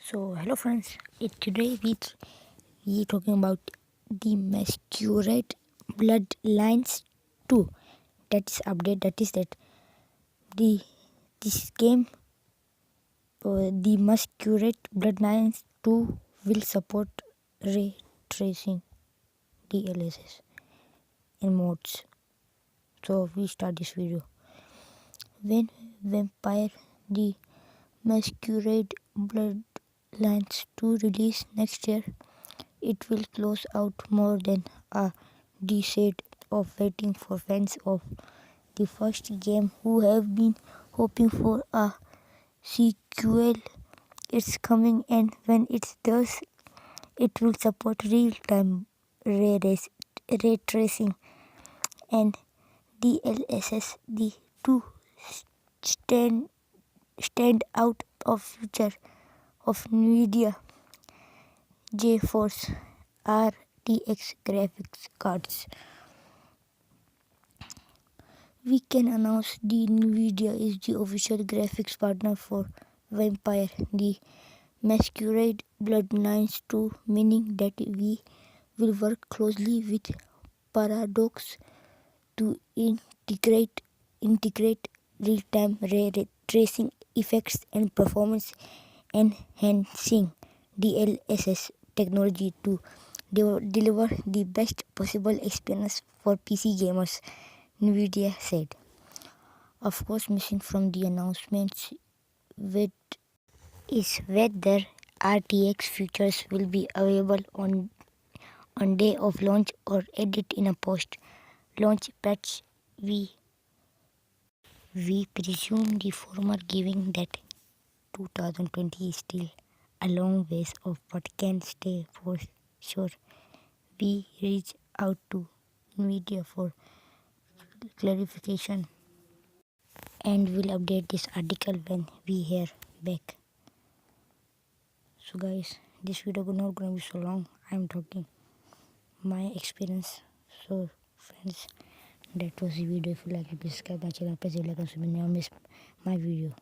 So hello friends, today we talking about the Masquerade Bloodlines 2. That is update. That is that the this game, the Masquerade Bloodlines 2 will support ray tracing DLSS and mods. So we start this video. When Vampire the Masquerade Bloodlines 2 release next year, it will close out more than a decade of waiting for fans of the first game who have been hoping for a sequel. It's coming, and when it does, it will support real-time ray tracing and DLSS. The two stand stand out of future of NVIDIA GeForce RTX graphics cards. We can announce the NVIDIA is the official graphics partner for Vampire the Masquerade Bloodlines 2, meaning that we will work closely with Paradox to integrate real-time ray tracing effects and performance enhancing DLSS technology to deliver the best possible experience for PC gamers, NVIDIA said. Of course, missing from the announcements is whether RTX features will be available on day of launch or added in a post-launch patch. We presume the former, given that 2020 is still a long ways off, but can stay for sure. We reach out to NVIDIA for clarification and will update this article when we hear back. So guys, this video is not gonna be so long. I'm talking my experience. So friends, that was the video. If you like it, please subscribe my channel, press the like and so you never miss my video.